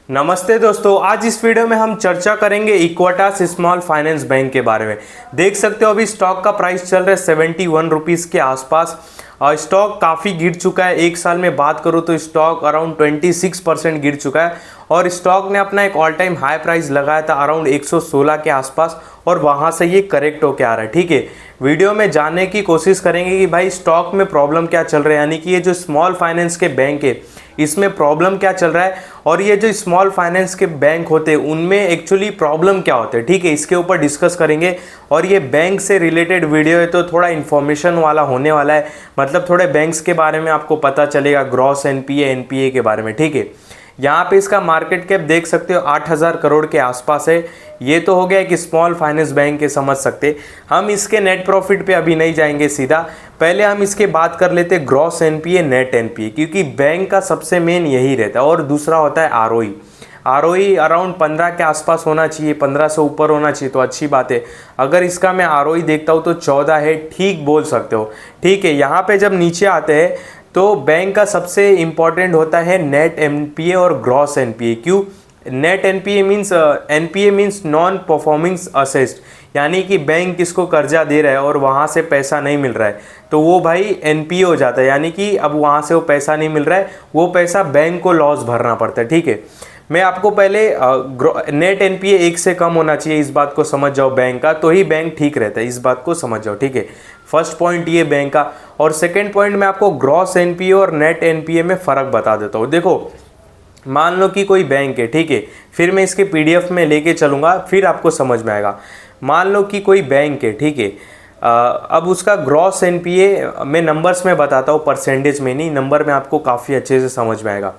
नमस्ते दोस्तों, आज इस वीडियो में हम चर्चा करेंगे इक्विटास स्मॉल फाइनेंस बैंक के बारे में। देख सकते हो अभी स्टॉक का प्राइस चल रहा है 71 रुपीज़ के आसपास और स्टॉक काफ़ी गिर चुका है। एक साल में बात करूँ तो स्टॉक अराउंड 26% गिर चुका है और स्टॉक ने अपना एक ऑल टाइम हाई प्राइस लगाया था अराउंड 116 के आसपास और वहाँ से ये करेक्ट होके आ रहा है। ठीक है, वीडियो में जानने की कोशिश करेंगे कि भाई स्टॉक में प्रॉब्लम क्या चल रहा है, यानी कि ये जो स्मॉल फाइनेंस के बैंक है इसमें प्रॉब्लम क्या चल रहा है और ये जो स्मॉल फाइनेंस के बैंक होते हैं उनमें एक्चुअली प्रॉब्लम क्या होते हैं। ठीक है, इसके ऊपर डिस्कस करेंगे और ये बैंक से रिलेटेड वीडियो है तो थोड़ा इन्फॉर्मेशन वाला होने वाला है, मतलब थोड़े बैंक्स के बारे में आपको पता चलेगा, ग्रॉस एनपीए एनपीए के बारे में। ठीक है, यहाँ पे इसका मार्केट कैप देख सकते हो 8000 करोड़ के आसपास है। ये तो हो गया कि स्मॉल फाइनेंस बैंक के समझ सकते। हम इसके नेट प्रॉफिट पे अभी नहीं जाएंगे सीधा, पहले हम इसके बात कर लेते ग्रॉस एनपीए नेट एनपीए, क्योंकि बैंक का सबसे मेन यही रहता है। और दूसरा होता है आरओई। आरओई अराउंड 15 के आसपास होना चाहिए, 15 से ऊपर होना चाहिए तो अच्छी बात है। अगर इसका मैं आरओई देखता हूँ तो 14 है, ठीक बोल सकते हो। ठीक है, यहाँ पे जब नीचे आते हैं तो बैंक का सबसे इम्पॉर्टेंट होता है नेट एनपीए और ग्रॉस एनपीए। क्यों? Net NPA means non performing asset, यानी कि बैंक किसको कर्जा दे रहा है और वहाँ से पैसा नहीं मिल रहा है तो वो भाई एनपीए हो जाता है, यानी कि अब वहाँ से वो पैसा नहीं मिल रहा है, वो पैसा बैंक को लॉस भरना पड़ता है। ठीक है, मैं आपको पहले नेट एनपीए 1 से कम होना चाहिए, इस बात को समझ जाओ बैंक का, तो ही बैंक ठीक रहता है, इस बात को समझ जाओ। ठीक है, फर्स्ट पॉइंट ये बैंक का। और सेकेंड पॉइंट मैं आपको ग्रॉस एनपीए और नेट एनपीए में फ़र्क बता देता हूँ। देखो, मान लो कि कोई बैंक है, ठीक है, फिर मैं इसके पीडीएफ में लेके चलूँगा, फिर आपको समझ में आएगा। मान लो कि कोई बैंक है, ठीक है, अब उसका ग्रॉस एनपीए मैं नंबर्स में बताता हूँ, परसेंटेज में नहीं, नंबर में आपको काफ़ी अच्छे से समझ में आएगा।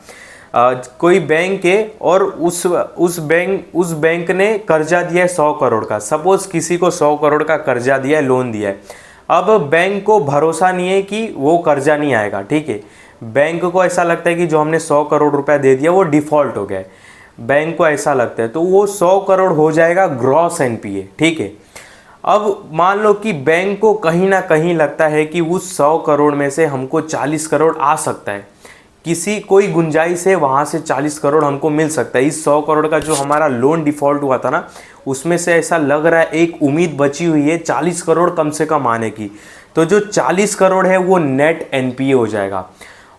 कोई बैंक है और उस बैंक ने कर्जा दिया है 100 करोड़ का, सपोज किसी को 100 करोड़ का कर्जा दिया है, लोन दिया है। अब बैंक को भरोसा नहीं है कि वो कर्जा नहीं आएगा। ठीक है, बैंक को ऐसा लगता है कि जो हमने 100 करोड़ रुपया दे दिया वो डिफ़ॉल्ट हो गया है, बैंक को ऐसा लगता है, तो वो 100 करोड़ हो जाएगा ग्रॉस एनपीए। ठीक है, अब मान लो कि बैंक को कहीं ना कहीं लगता है कि उस 100 करोड़ में से हमको 40 करोड़ आ सकता है, किसी कोई गुंजाइश है वहाँ से 40 करोड़ हमको मिल सकता है। इस 100 करोड़ का जो हमारा लोन डिफ़ॉल्ट हुआ था ना, उसमें से ऐसा लग रहा है एक उम्मीद बची हुई है 40 करोड़ कम से कम आने की, तो जो 40 करोड़ है वो नेट एनपीए हो जाएगा।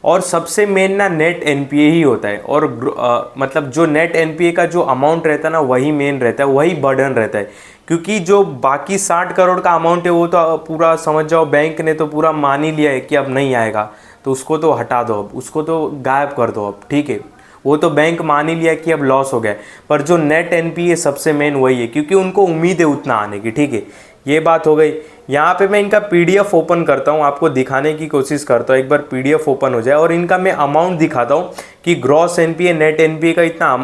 और सबसे मेन ना नेट एनपीए ही होता है, और मतलब जो नेट एनपीए का जो अमाउंट रहता है ना वही मेन रहता है, वही बर्डन रहता है। क्योंकि जो बाकी 60 करोड़ का अमाउंट है वो तो पूरा समझ जाओ बैंक ने तो पूरा मान ही लिया है कि अब नहीं आएगा, तो उसको तो हटा दो, अब उसको तो गायब कर दो अब। ठीक है, वो तो बैंक मान ही लिया कि अब लॉस हो गया, पर जो नेट एनपीए सबसे मेन वही है, क्योंकि उनको उम्मीद है उतना आने की। ठीक है, ये बात हो गई। यहाँ पे मैं इनका पीडीएफ ओपन करता हूँ, आपको दिखाने की कोशिश करता हूँ, एक बार पीडीएफ ओपन हो जाए और इनका मैं अमाउंट दिखाता हूँ कि ग्रॉस एनपीए नेट एनपीए का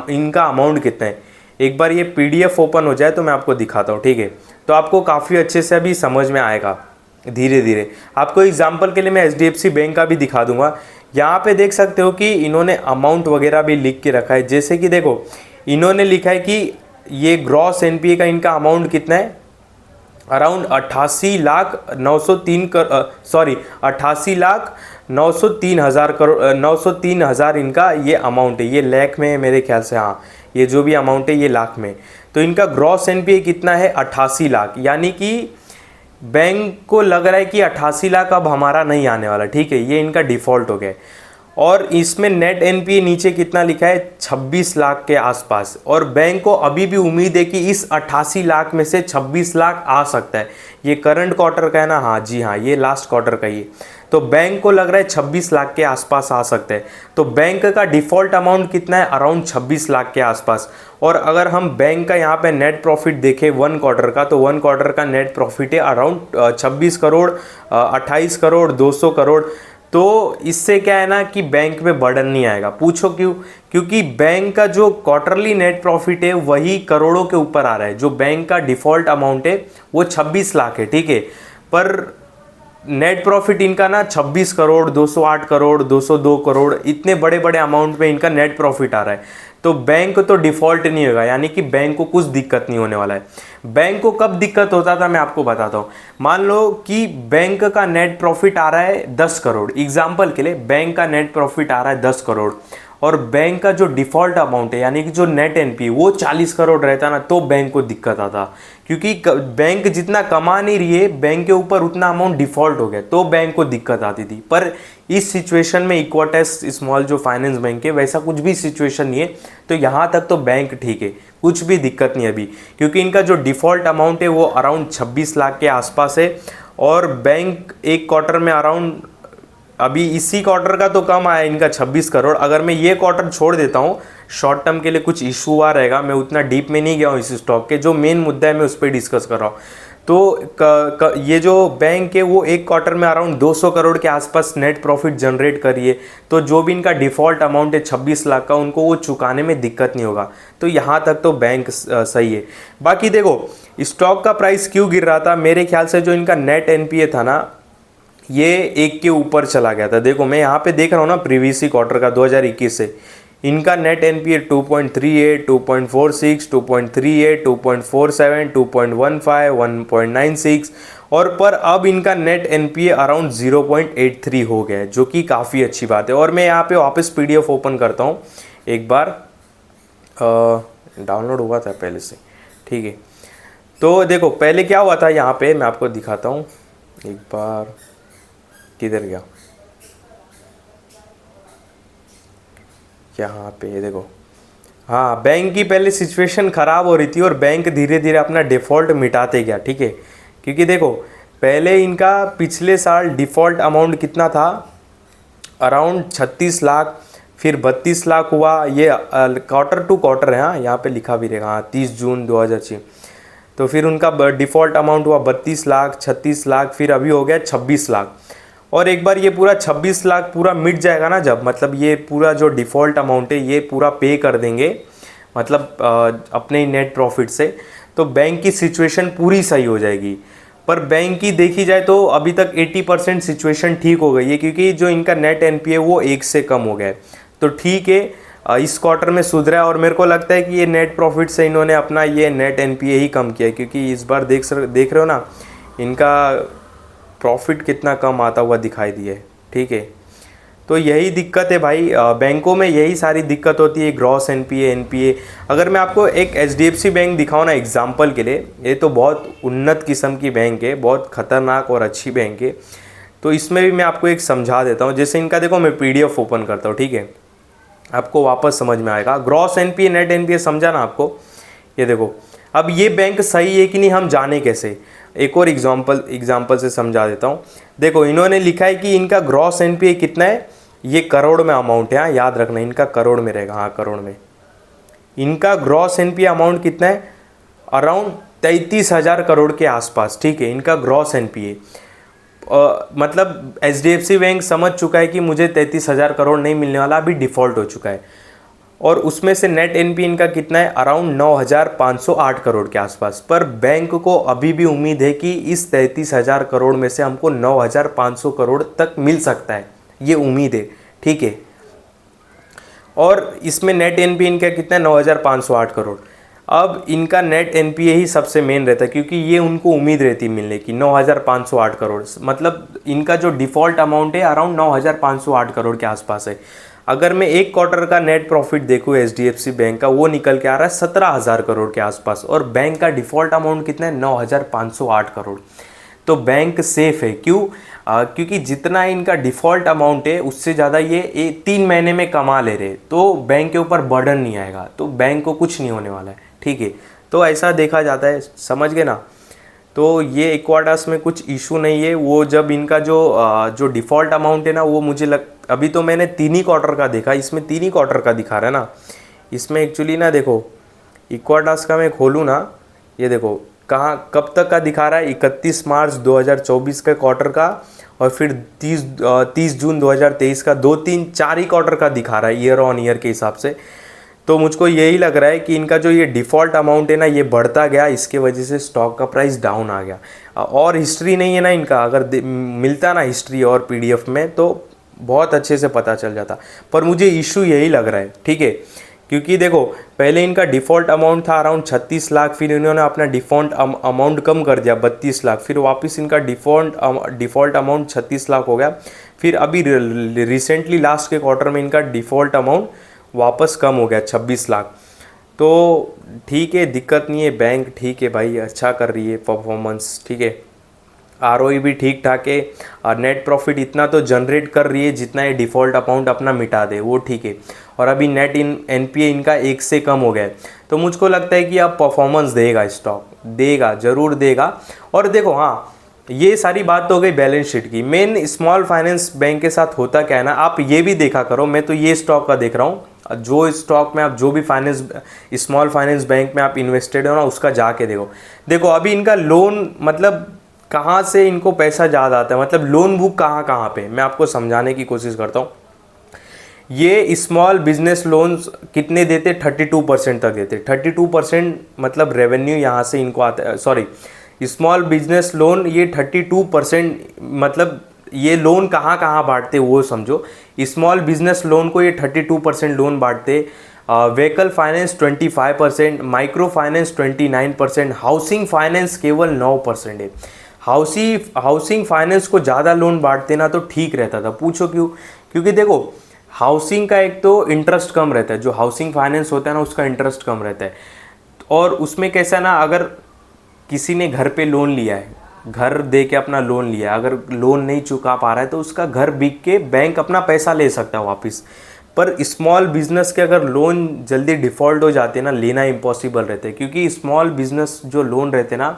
इनका अमाउंट कितना है। एक बार ये पीडीएफ ओपन हो जाए तो मैं आपको दिखाता हूँ। ठीक है, तो आपको काफ़ी अच्छे से अभी समझ में आएगा धीरे धीरे। आपको एग्जाम्पल के लिए मैं एचडीएफसी बैंक का भी दिखा दूंगा। यहाँ पे देख सकते हो कि इन्होंने अमाउंट वगैरह भी लिख के रखा है, जैसे कि देखो इन्होंने लिखा है कि ये ग्रॉस एनपीए का इनका अमाउंट कितना है, अराउंड 88,903,000 करोड़, 903,000 इनका ये अमाउंट है। ये लाख में है मेरे ख्याल से, हाँ ये जो भी अमाउंट है ये लाख में। तो इनका ग्रॉस एनपीए कितना है, 88 लाख, यानी कि बैंक को लग रहा है कि 88 लाख अब हमारा नहीं आने वाला। ठीक है, ये इनका डिफ़ॉल्ट हो गया। और इसमें नेट एनपीए नीचे कितना लिखा है, 26 लाख के आसपास, और बैंक को अभी भी उम्मीद है कि इस 88 लाख में से 26 लाख आ सकता है। ये करंट क्वार्टर का है ना, हाँ जी हाँ, ये लास्ट क्वार्टर का ही है। तो बैंक को लग रहा है 26 लाख के आसपास आ सकता है। तो बैंक का डिफ़ॉल्ट अमाउंट कितना है, अराउंड 26 लाख के आसपास। और अगर हम बैंक का यहाँ पे नेट प्रॉफिट देखें 1 क्वार्टर का, तो 1 क्वार्टर का नेट प्रॉफिट है अराउंड 26 करोड़, 28 करोड़, 200 करोड़। तो इससे क्या है ना कि बैंक में बर्डन नहीं आएगा। पूछो क्यों? क्योंकि बैंक का जो क्वार्टरली नेट प्रॉफिट है वही करोड़ों के ऊपर आ रहा है। जो बैंक का डिफ़ॉल्ट अमाउंट है वो 26 लाख है, ठीक है, पर नेट प्रॉफिट इनका ना 26 करोड़, 208 करोड़, 202 करोड़, इतने बड़े बड़े अमाउंट में इनका नेट प्रॉफिट आ रहा है। तो बैंक तो डिफ़ॉल्ट नहीं होगा, यानी कि बैंक को कुछ दिक्कत नहीं होने वाला है। बैंक को कब दिक्कत होता था मैं आपको बताता हूँ। मान लो कि बैंक का नेट प्रॉफिट आ रहा है 10 करोड़, एग्जाम्पल के लिए बैंक का नेट प्रॉफिट आ रहा है 10 करोड़, और बैंक का जो डिफ़ॉल्ट अमाउंट है यानी कि जो नेट एनपीए वो 40 करोड़ रहता ना तो बैंक को दिक्कत आता, क्योंकि बैंक जितना कमा नहीं रही है बैंक के ऊपर उतना अमाउंट डिफ़ॉल्ट हो गया तो बैंक को दिक्कत आती थी। पर इस सिचुएशन में इक्वाटस स्मॉल जो फाइनेंस बैंक है वैसा कुछ भी सिचुएशन नहीं है, तो यहाँ तक तो बैंक ठीक है, कुछ भी दिक्कत नहीं अभी, क्योंकि इनका जो डिफ़ॉल्ट अमाउंट है वो अराउंड 26 लाख के आसपास है। और बैंक एक क्वार्टर में अराउंड, अभी इसी क्वार्टर का तो कम आया इनका 26 करोड़। अगर मैं ये क्वार्टर छोड़ देता हूँ, शॉर्ट टर्म के लिए कुछ इशू आ रहेगा, मैं उतना डीप में नहीं गया हूँ इस स्टॉक के, जो मेन मुद्दा है मैं उस पर डिस्कस कर रहा हूँ। तो ये जो बैंक है वो एक क्वार्टर में अराउंड 200 करोड़ के आसपास नेट प्रॉफिट जनरेट करिए, तो जो भी इनका डिफ़ॉल्ट अमाउंट है 26 लाख का उनको वो चुकाने में दिक्कत नहीं होगा, तो यहाँ तक तो बैंक सही है। बाकी देखो स्टॉक का प्राइस क्यों गिर रहा था, मेरे ख्याल से जो इनका नेट एनपीए था ना ये एक के ऊपर चला गया था। देखो मैं यहाँ पे देख रहा हूँ ना प्रीवियस क्वार्टर का 2021 से इनका नेट एनपीए 2.38, 2.46, 2.38, 2.47, 2.15, 1.96 और पर अब इनका नेट एनपीए अराउंड 0.83 हो गया है, जो कि काफ़ी अच्छी बात है। और मैं यहाँ पे वापस पीडीएफ ओपन करता हूँ एक बार, डाउनलोड हुआ था पहले से, ठीक है। तो देखो पहले क्या हुआ था यहाँ पे, मैं आपको दिखाता हूँ एक बार, किधर गया, यहाँ पे देखो, हाँ बैंक की पहले सिचुएशन ख़राब हो रही थी और बैंक धीरे धीरे अपना डिफ़ॉल्ट मिटाते गया, ठीक है। क्योंकि देखो पहले इनका पिछले साल डिफ़ॉल्ट अमाउंट कितना था, अराउंड 36 लाख, फिर 32 लाख हुआ, ये क्वार्टर टू क्वार्टर है, हाँ यहाँ पे लिखा भी रहेगा, हाँ 30 जून 2006। तो फिर उनका डिफ़ॉल्ट अमाउंट हुआ 32 लाख, 36 लाख, फिर अभी हो गया 26 लाख। और एक बार ये पूरा 26 लाख पूरा मिट जाएगा ना जब, मतलब ये पूरा जो डिफ़ॉल्ट अमाउंट है ये पूरा पे कर देंगे, मतलब अपने नेट प्रॉफिट से, तो बैंक की सिचुएशन पूरी सही हो जाएगी। पर बैंक की देखी जाए तो अभी तक 80% सिचुएशन ठीक हो गई है, क्योंकि जो इनका नेट एनपीए वो 1 से कम हो गया है, तो ठीक है इस क्वार्टर में सुधरा है। और मेरे को लगता है कि ये नेट प्रॉफिट से इन्होंने अपना ये नेट एनपीए ही कम किया है, क्योंकि इस बार देख रहे हो ना इनका प्रॉफिट कितना कम आता हुआ दिखाई दिया है, ठीक है। तो यही दिक्कत है भाई, बैंकों में यही सारी दिक्कत होती है, ग्रॉस एनपीए, एनपीए। अगर मैं आपको एक एचडीएफसी बैंक दिखाऊँ ना एग्जांपल के लिए, ये तो बहुत उन्नत किस्म की बैंक है, बहुत खतरनाक और अच्छी बैंक है, तो इसमें भी मैं आपको एक समझा देता हूँ। जैसे इनका देखो मैं पीडीएफ ओपन करता हूँ, ठीक है, आपको वापस समझ में आएगा। ग्रॉस एनपीए, नेट एनपीए समझा ना आपको, ये देखो अब ये बैंक सही है कि नहीं हम जाने कैसे, एक और एग्जांपल से समझा देता हूँ। देखो इन्होंने लिखा है कि इनका ग्रॉस एनपीए कितना है, ये करोड़ में अमाउंट है, हाँ याद रखना इनका करोड़ में रहेगा, हाँ करोड़ में। इनका ग्रॉस एनपीए अमाउंट कितना है, अराउंड 33,000 करोड़ के आसपास, ठीक है, इनका ग्रॉस एनपीए। मतलब एचडीएफसी बैंक समझ चुका है कि मुझे 33,000 करोड़ नहीं मिलने वाला, अभी डिफ़ॉल्ट हो चुका है। और उसमें से नेट एनपीए इनका कितना है, अराउंड 9,508 करोड़ के आसपास। पर बैंक को अभी भी उम्मीद है कि इस 33,000 करोड़ में से हमको 9,500 करोड़ तक मिल सकता है, ये उम्मीद है, ठीक है। और इसमें नेट एनपीए इनका कितना है, 9,508 करोड़। अब इनका नेट एनपीए ही सबसे मेन रहता है, क्योंकि ये उनको उम्मीद रहती है मिलने की 9,508 करोड़, मतलब इनका जो डिफ़ॉल्ट अमाउंट है अराउंड 9,508 करोड़ के आसपास है। अगर मैं एक क्वार्टर का नेट प्रॉफिट देखूँ एचडीएफसी बैंक का, वो निकल के आ रहा है 17,000 करोड़ के आसपास, और बैंक का डिफ़ॉल्ट अमाउंट कितना है, 9,508 करोड़। तो बैंक सेफ है, क्यों? क्योंकि जितना इनका डिफ़ॉल्ट अमाउंट है उससे ज़्यादा ये 3 महीने में कमा ले रहे, तो बैंक के ऊपर बर्डन नहीं आएगा, तो बैंक को कुछ नहीं होने वाला है, ठीक है। तो ऐसा देखा जाता है, समझ गए ना। तो ये इक्वाटास में कुछ इशू नहीं है। वो जब इनका जो डिफ़ॉल्ट अमाउंट है ना, वो मुझे अभी तो मैंने 3 ही क्वार्टर का देखा, इसमें 3 ही क्वार्टर का दिखा रहा है ना। इसमें एक्चुअली ना देखो इक्वाटास का मैं खोलूँ ना, ये देखो कहाँ कब तक का दिखा रहा है, 31 मार्च 2024 का क्वार्टर का, और फिर 30 जून 2023 का, 2-3-4 ही क्वार्टर का दिखा रहा है ईयर ऑन ईयर के हिसाब से। तो मुझको यही लग रहा है कि इनका जो ये डिफ़ॉल्ट अमाउंट है ना ये बढ़ता गया, इसके वजह से स्टॉक का प्राइस डाउन आ गया। और हिस्ट्री नहीं है ना इनका, अगर मिलता ना हिस्ट्री और पीडीएफ में तो बहुत अच्छे से पता चल जाता। पर मुझे इशू यही लग रहा है, ठीक है, क्योंकि देखो पहले इनका डिफ़ॉल्ट अमाउंट था अराउंड 36 लाख, फिर इन्होंने अपना डिफ़ॉल्ट अमाउंट कम कर दिया 32 लाख, फिर वापस इनका डिफ़ॉल्ट अमाउंट 36 लाख हो गया। फिर अभी रिसेंटली लास्ट के क्वार्टर में इनका डिफ़ॉल्ट अमाउंट वापस कम हो गया 26 लाख। तो ठीक है, दिक्कत नहीं है, बैंक ठीक है भाई, अच्छा कर रही है परफॉर्मेंस, ठीक है। आरओई भी ठीक ठाक है और नेट प्रॉफिट इतना तो जनरेट कर रही है जितना ये डिफ़ॉल्ट अकाउंट अपना मिटा दे, वो ठीक है। और अभी नेट एनपीए इनका 1 से कम हो गया है, तो मुझको लगता है कि अब परफॉर्मेंस देगा, स्टॉक देगा, ज़रूर देगा। और देखो हाँ, ये सारी बात तो हो गई बैलेंस शीट की। मेन स्मॉल फाइनेंस बैंक के साथ होता क्या है ना, आप ये भी देखा करो, मैं तो ये स्टॉक का देख रहा हूँ, जो स्टॉक में आप जो भी फाइनेंस स्मॉल फाइनेंस बैंक में आप इन्वेस्टेड हो ना, उसका जाके देखो। देखो अभी इनका लोन मतलब कहाँ से इनको पैसा ज़्यादा आता है, मतलब लोन बुक कहाँ कहाँ पे, मैं आपको समझाने की कोशिश करता हूँ। ये स्मॉल बिजनेस लोन्स कितने देते, 32% तक देते। 32% मतलब रेवेन्यू यहाँ से इनको आता है, सॉरी, स्मॉल बिजनेस लोन ये 32% मतलब ये लोन कहाँ कहाँ बांटते वो समझो। स्मॉल बिजनेस लोन को ये 32% लोन बांटते। Vehicle finance 25%, micro finance 29%, housing finance केवल 9% है। हाउसिंग फाइनेंस को ज़्यादा लोन बांटते ना तो ठीक रहता था। पूछो क्यों? क्योंकि देखो हाउसिंग का एक तो इंटरेस्ट कम रहता है, जो हाउसिंग फाइनेंस होता है ना उसका इंटरेस्ट कम रहता है। और उसमें कैसा ना, अगर किसी ने घर पे लोन लिया है, घर दे के अपना लोन लिया है, अगर लोन नहीं चुका पा रहा है तो उसका घर बिक के बैंक अपना पैसा ले सकता है वापस। पर स्मॉल बिजनेस के अगर लोन जल्दी डिफ़ॉल्ट हो जाते हैं ना, लेना इम्पॉसिबल रहता है। क्योंकि स्मॉल बिजनेस जो लोन रहते हैं ना,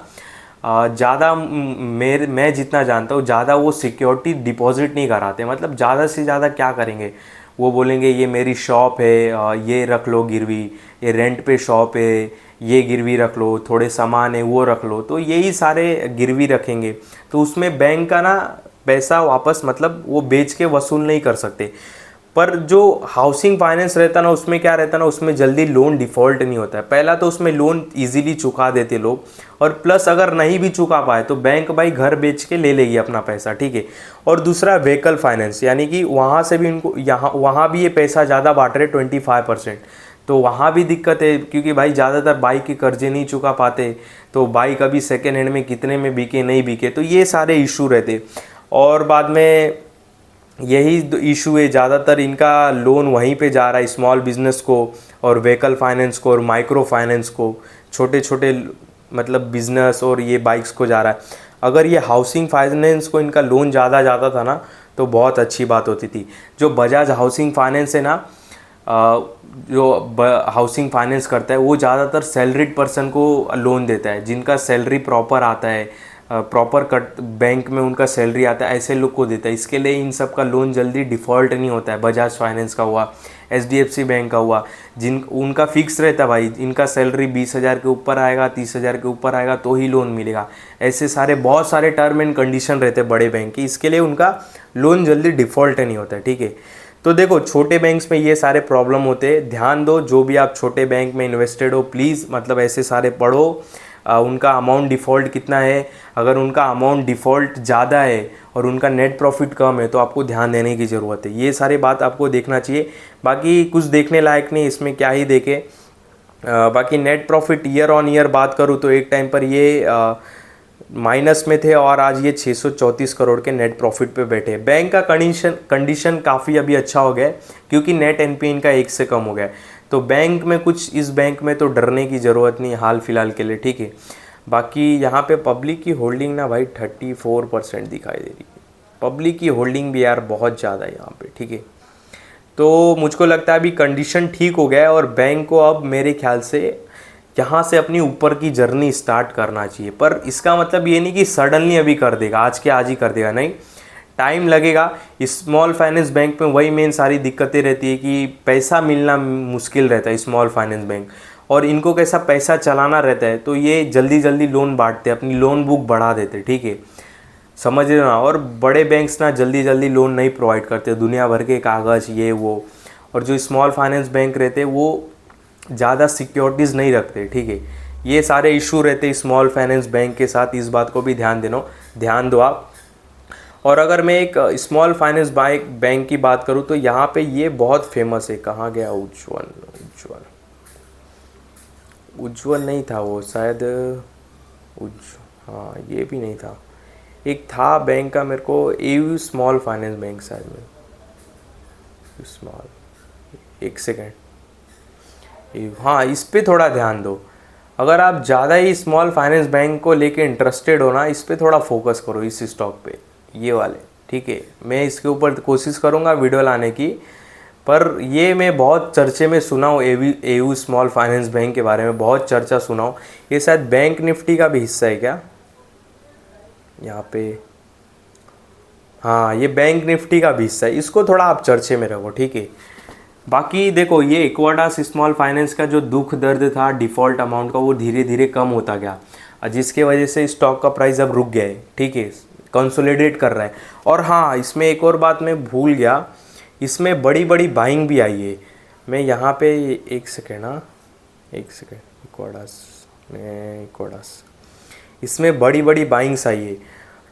ज़्यादा मैं जितना जानता हूँ ज़्यादा वो सिक्योरिटी डिपॉजिट नहीं कराते। मतलब ज़्यादा से ज़्यादा क्या करेंगे, वो बोलेंगे ये मेरी शॉप है, ये रख लो गिरवी, ये रेंट पे शॉप है, ये गिरवी रख लो, थोड़े सामान है वो रख लो, तो यही सारे गिरवी रखेंगे। तो उसमें बैंक का ना पैसा वापस मतलब वो बेच के वसूल नहीं कर सकते। पर जो हाउसिंग फाइनेंस रहता ना, उसमें क्या रहता ना, उसमें जल्दी लोन डिफ़ॉल्ट नहीं होता है। पहला तो उसमें लोन इजीली चुका देते लोग, और प्लस अगर नहीं भी चुका पाए तो बैंक भाई घर बेच के ले लेगी अपना पैसा, ठीक है। और दूसरा व्हीकल फाइनेंस, यानी कि वहाँ से भी इनको वहाँ भी ये पैसा ज़्यादा बांट रहे 25%। तो वहाँ भी दिक्कत है, क्योंकि भाई ज़्यादातर बाइक के कर्जे नहीं चुका पाते, तो बाइक अभी सेकेंड हैंड में कितने में बिके नहीं बिके, तो ये सारे इशू रहते। और बाद में यही इशू है, ज़्यादातर इनका लोन वहीं पे जा रहा है, स्मॉल बिजनेस को और व्हीकल फाइनेंस को और माइक्रो फाइनेंस को, छोटे छोटे मतलब बिजनेस और ये बाइक्स को जा रहा है। अगर ये हाउसिंग फाइनेंस को इनका लोन ज़्यादा जाता था ना तो बहुत अच्छी बात होती थी। जो बजाज हाउसिंग फाइनेंस है ना, जो हाउसिंग फाइनेंस करता है वो ज़्यादातर सैलरीड पर्सन को लोन देता है, जिनका सैलरी प्रॉपर आता है, प्रॉपर कट बैंक में उनका सैलरी आता है, ऐसे लोग को देता है। इसके लिए इन सब का लोन जल्दी डिफ़ॉल्ट नहीं होता है। बजाज फाइनेंस का हुआ, एचडीएफसी बैंक का हुआ, जिन उनका फिक्स रहता है भाई, इनका सैलरी 20,000 के ऊपर आएगा, 30,000 के ऊपर आएगा तो ही लोन मिलेगा। ऐसे सारे बहुत सारे टर्म एंड कंडीशन रहते हैं बड़े बैंक के, इसके लिए उनका लोन जल्दी डिफ़ॉल्ट नहीं होता है, ठीक है। तो देखो छोटे बैंक्स में ये सारे प्रॉब्लम होते हैं, ध्यान दो। जो भी आप छोटे बैंक में इन्वेस्टेड हो प्लीज़ मतलब ऐसे सारे पढ़ो, उनका अमाउंट डिफ़ॉल्ट कितना है। अगर उनका अमाउंट डिफ़ॉल्ट ज़्यादा है और उनका नेट प्रॉफिट कम है तो आपको ध्यान देने की ज़रूरत है। ये सारी बात आपको देखना चाहिए, बाकी कुछ देखने लायक नहीं, इसमें क्या ही देखे। बाकी net profit year on year बात करूँ तो एक टाइम पर ये माइनस में थे और आज ये 634 करोड़ के नेट प्रॉफिट पे बैठे। बैंक का कंडीशन काफ़ी अभी अच्छा हो गया है, क्योंकि नेट एनपीए इनका 1 से कम हो गया है। तो बैंक में कुछ, इस बैंक में तो डरने की ज़रूरत नहीं हाल फिलहाल के लिए, ठीक है। बाकी यहाँ पे पब्लिक की होल्डिंग ना भाई 34% दिखाई दे रही है। पब्लिक की होल्डिंग भी यार बहुत ज़्यादा है यहाँ पे, ठीक है। तो मुझको लगता है अभी कंडीशन ठीक हो गया है और बैंक को अब मेरे ख्याल से यहाँ से अपनी ऊपर की जर्नी स्टार्ट करना चाहिए। पर इसका मतलब ये नहीं कि सडनली अभी कर देगा, आज के आज ही कर देगा, नहीं, टाइम लगेगा। स्मॉल फाइनेंस बैंक में वही मेन सारी दिक्कतें रहती है कि पैसा मिलना मुश्किल रहता है स्मॉल फाइनेंस बैंक, और इनको कैसा पैसा चलाना रहता है, तो ये जल्दी जल्दी लोन बांटते, अपनी लोन बुक बढ़ा देते, ठीक है, समझ रहे हो ना। और बड़े बैंक्स ना जल्दी जल्दी लोन नहीं प्रोवाइड करते, दुनिया भर के कागज़ ये वो। और जो स्मॉल फाइनेंस बैंक रहते वो ज़्यादा सिक्योरिटीज़ नहीं रखते, ठीक है। ये सारे इशू रहते स्मॉल फाइनेंस बैंक के साथ, इस बात को भी ध्यान दो आप। और अगर मैं एक स्मॉल फाइनेंस बैंक की बात करूँ तो यहाँ पे ये बहुत फेमस है। कहाँ गया उज्ज्वल नहीं था वो शायद, हाँ ये भी नहीं था, एक था बैंक का मेरे को, स्मॉल फाइनेंस बैंक शायद में, स्मॉल, एक सेकेंड, हाँ, इस पे थोड़ा ध्यान दो। अगर आप ज़्यादा ही स्मॉल फाइनेंस बैंक को लेके इंटरेस्टेड हो ना, इस पे थोड़ा फोकस करो, इस स्टॉक पे, ये वाले, ठीक है। मैं इसके ऊपर कोशिश करूँगा वीडियो लाने की, पर ये मैं बहुत चर्चे में सुना हूँ, एयू स्मॉल फाइनेंस बैंक के बारे में बहुत चर्चा सुना हूँ। ये शायद बैंक निफ्टी का भी हिस्सा है क्या यहाँ पे? हाँ, ये बैंक निफ्टी का भी हिस्सा है, इसको थोड़ा आप चर्चे में रखो, ठीक है। बाकी देखो, ये इक्वाटास स्मॉल फाइनेंस का जो दुख दर्द था डिफ़ॉल्ट अमाउंट का, वो धीरे धीरे कम होता गया, जिसके वजह से स्टॉक का प्राइस अब रुक गया है, ठीक है, कंसोलिडेट कर रहा है। और हाँ, इसमें एक और बात मैं भूल गया, इसमें बड़ी बड़ी बाइंग भी आई है। मैं यहाँ पे एक सेकेंड, हाँ एक सेकेंड, इक्वाडास इसमें बड़ी बड़ी बाइंग्स आई है,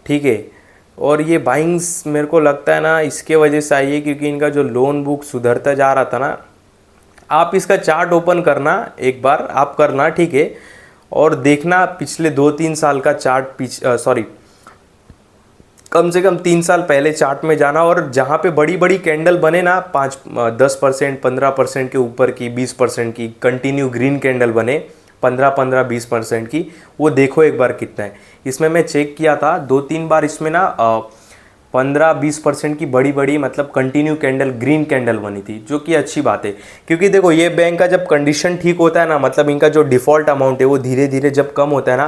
ठीक है। और ये बाइंग्स मेरे को लगता है ना इसके वजह से आई है क्योंकि इनका जो लोन बुक सुधरता जा रहा था ना। आप इसका चार्ट ओपन करना एक बार, आप करना, ठीक है, और देखना पिछले 2-3 साल का चार्ट, कम से कम 3 साल पहले चार्ट में जाना, और जहाँ पे बड़ी बड़ी कैंडल बने ना 10%, 15% के ऊपर की, 20% की कंटिन्यू ग्रीन कैंडल बने, 15-20% की, वो देखो एक बार कितना है। इसमें मैं चेक किया था 2-3 बार, इसमें ना 15-20% की बड़ी बड़ी मतलब कंटिन्यू कैंडल, ग्रीन कैंडल बनी थी, जो कि अच्छी बात है। क्योंकि देखो, ये बैंक का जब कंडीशन ठीक होता है ना, मतलब इनका जो डिफ़ॉल्ट अमाउंट है वो धीरे धीरे जब कम होता है ना,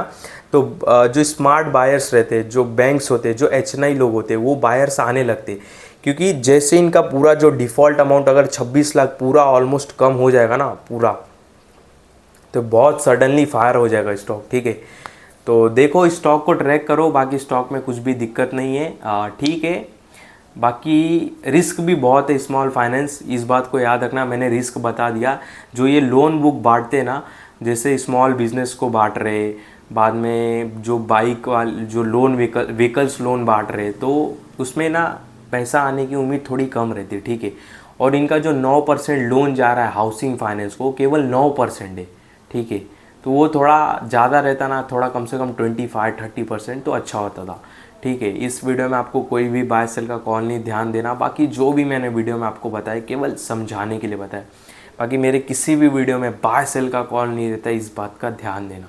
तो जो स्मार्ट बायर्स रहते हैं, जो बैंक्स होते हैं, जो एचएनआई लोग होते हैं, वो बायर्स आने लगते हैं। क्योंकि जैसे इनका पूरा जो डिफ़ॉल्ट अमाउंट अगर 26 लाख पूरा ऑलमोस्ट कम हो जाएगा ना पूरा, तो बहुत सडनली फायर हो जाएगा स्टॉक, ठीक है। तो देखो, स्टॉक को ट्रैक करो, बाकी स्टॉक में कुछ भी दिक्कत नहीं है, ठीक है। बाकी रिस्क भी बहुत है स्मॉल फाइनेंस, इस बात को याद रखना, मैंने रिस्क बता दिया। जो ये लोन बुक बांटते ना, जैसे स्मॉल बिजनेस को बांट रहे, बाद में जो बाइक वाले जो लोन व्हीकल्स लोन बांट रहे, तो उसमें ना पैसा आने की उम्मीद थोड़ी कम रहती है, ठीक है। और इनका जो 9% लोन जा रहा है हाउसिंग फाइनेंस को, केवल 9% है, ठीक है। तो वो थोड़ा ज़्यादा रहता ना, थोड़ा कम से कम 25-30% तो अच्छा होता था, ठीक है। इस वीडियो में आपको कोई भी बाय सेल का कॉल नहीं, ध्यान देना। बाकी जो भी मैंने वीडियो में आपको बताया केवल समझाने के लिए बताया, बाकी मेरे किसी भी वीडियो में बाय सेल का कॉल नहीं रहता, इस बात का ध्यान देना।